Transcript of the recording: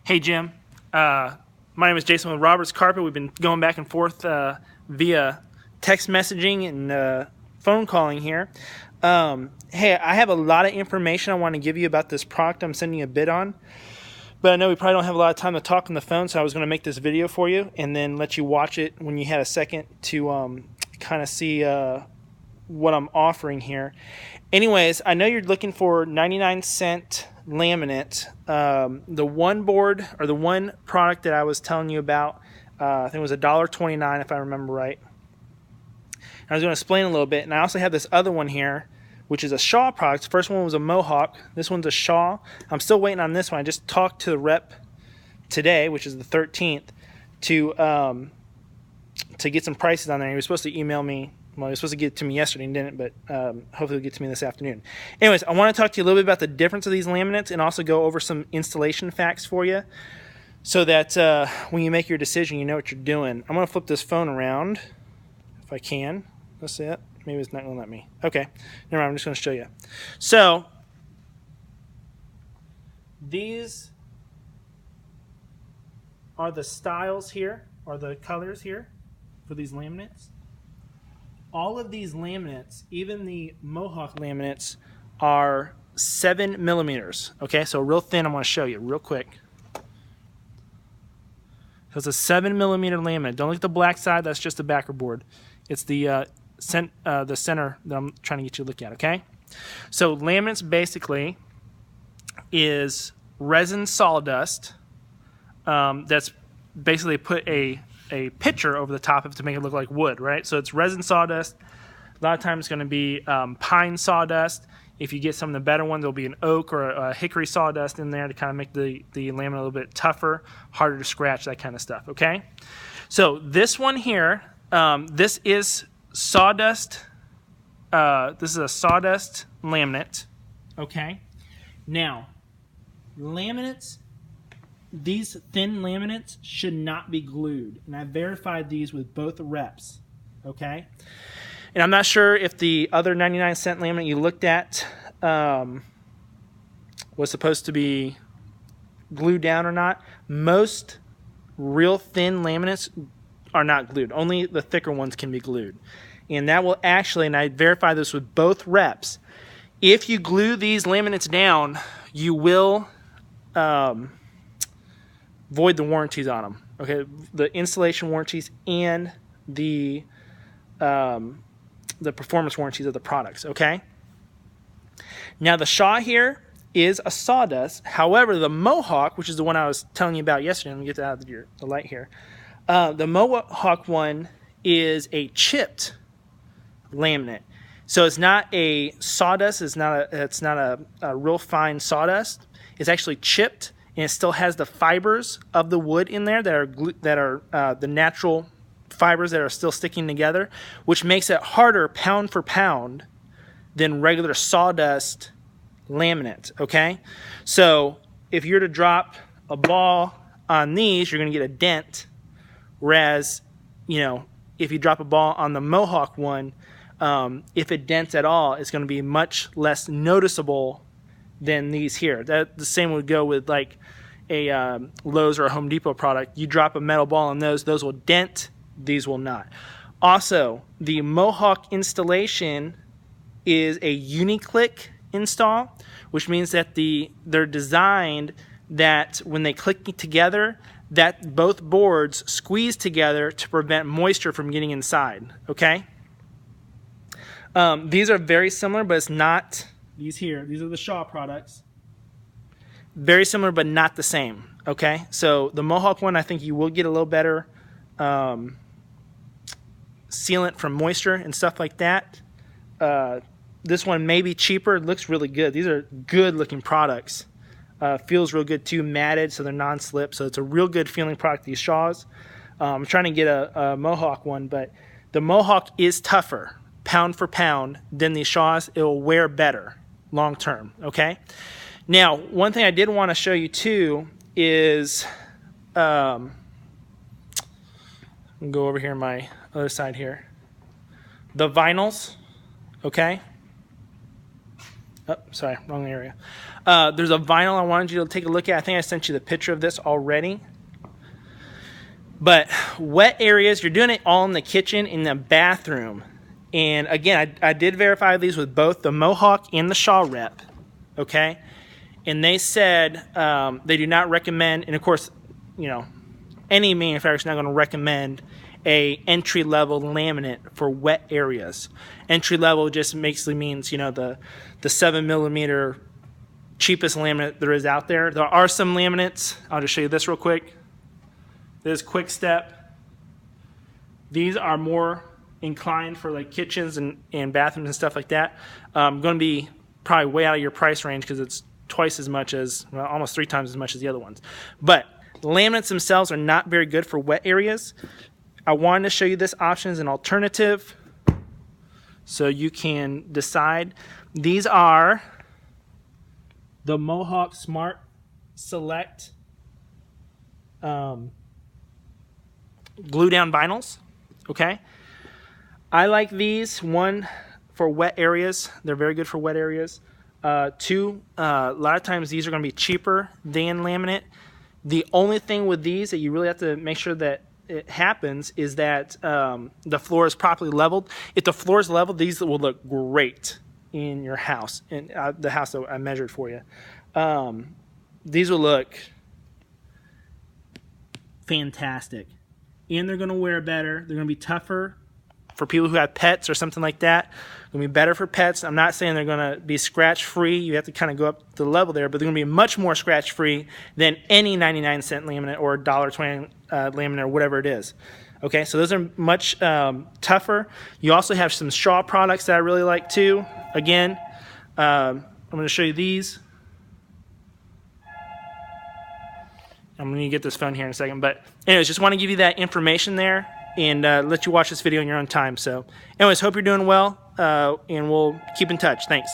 Hey Jim, my name is Jason with Roberts Carpet. We've been going back and forth via text messaging and phone calling here. Hey, I have a lot of information I want to give you about this product I'm sending you a bid on, but I know we probably don't have a lot of time to talk on the phone, so I was going to make this video for you and then let you watch it when you had a second to kind of see what I'm offering here. Anyways, I know you're looking for 99-cent laminate. The one board or the one product that I was telling you about, I think it was $1.29 if I remember right. I was going to explain a little bit, and I also have this other one here, which is a Shaw product. The first one was a Mohawk. This one's a Shaw. I'm still waiting on this one. I just talked to the rep today, which is the 13th, to get some prices on there. He was supposed to email me. Well, he was supposed to get it to me yesterday and didn't, but hopefully he'll get to me this afternoon. Anyways, I want to talk to you a little bit about the difference of these laminates and also go over some installation facts for you so that when you make your decision, you know what you're doing. I'm going to flip this phone around if I can. Let's see it. Maybe it's not going to let me. Okay. Never mind. I'm just going to show you. So these are the styles here, or the colors here for these laminates. All of these laminates, even the Mohawk laminates, are 7 millimeters. Okay, so real thin. I'm going to show you real quick. So it's a 7 millimeter laminate. Don't look at the black side. That's just the backer board. It's the center that I'm trying to get you to look at. Okay, so laminates basically is resin sawdust that's basically put a picture over the top of it to make it look like wood, right? So it's resin sawdust. A lot of times it's going to be pine sawdust. If you get some of the better ones, there'll be an oak or a hickory sawdust in there to kind of make the laminate a little bit tougher, harder to scratch, that kind of stuff, okay? So this one here, this is sawdust. This is a sawdust laminate, okay? Now, laminates, these thin laminates should not be glued, and I verified these with both reps, okay? And I'm not sure if the other 99-cent laminate you looked at was supposed to be glued down or not. Most real thin laminates are not glued. Only the thicker ones can be glued. And that will actually, and I verified this with both reps, if you glue these laminates down, you will void the warranties on them. Okay, the installation warranties and the performance warranties of the products. Okay. Now the Shaw here is a sawdust. However, the Mohawk, which is the one I was telling you about yesterday, let me get that out of the light here. The Mohawk one is a chipped laminate. So it's not a sawdust. It's not a real fine sawdust. It's actually chipped, and it still has the fibers of the wood in there that are the natural fibers that are still sticking together, which makes it harder pound for pound than regular sawdust laminate. Okay, so if you're to drop a ball on these, you're going to get a dent, whereas if you drop a ball on the Mohawk one, if it dents at all, it's going to be much less noticeable than these here. The same would go with like a Lowe's or a Home Depot product. You drop a metal ball on those will dent, these will not. Also, the Mohawk installation is a uni-click install, which means that they're designed that when they click together, that both boards squeeze together to prevent moisture from getting inside, okay? These are very similar, but it's not these here. These are the Shaw products. Very similar, but not the same, okay? So the Mohawk one, I think you will get a little better sealant from moisture and stuff like that. This one may be cheaper. It looks really good. These are good looking products. Feels real good too, matted, so they're non-slip. So it's a real good feeling product, these Shaws. I'm trying to get a Mohawk one, but the Mohawk is tougher, pound for pound, than these Shaws. It will wear better long term, okay? Now, one thing I did want to show you too is, I'll go over here on my other side here. The vinyls, okay? Oh, sorry, wrong area. There's a vinyl I wanted you to take a look at. I think I sent you the picture of this already. But wet areas, you're doing it all in the kitchen, in the bathroom. And again, I did verify these with both the Mohawk and the Shaw rep, okay? And they said they do not recommend, and of course, you know, any manufacturer is not going to recommend a entry-level laminate for wet areas. Entry-level just basically means, you know, the 7mm cheapest laminate there is out there. There are some laminates. I'll just show you this real quick. This Quick Step. These are more inclined for like kitchens and bathrooms and stuff like that. Going to be probably way out of your price range because it's twice as much as, well, almost 3 times as much as the other ones. But the laminates themselves are not very good for wet areas. I wanted to show you this option as an alternative so you can decide. These are the Mohawk Smart Select glue down vinyls, okay? I like these, one, for wet areas. They're very good for wet areas. Two, a lot of times these are going to be cheaper than laminate. The only thing with these that you really have to make sure that it happens is that the floor is properly leveled. If the floor is leveled, these will look great in your house, in the house that I measured for you. These will look fantastic. And they're going to wear better. They're going to be tougher for people who have pets or something like that. They're going to be better for pets. I'm not saying they're going to be scratch-free. You have to kind of go up the level there, but they're going to be much more scratch-free than any 99-cent laminate or $1.20 laminate or whatever it is. Okay, so those are much tougher. You also have some Shaw products that I really like too. Again, I'm going to show you these. I'm going to get this phone here in a second. But anyways, just want to give you that information there and let you watch this video in your own time. So anyways, hope you're doing well, and we'll keep in touch. Thanks.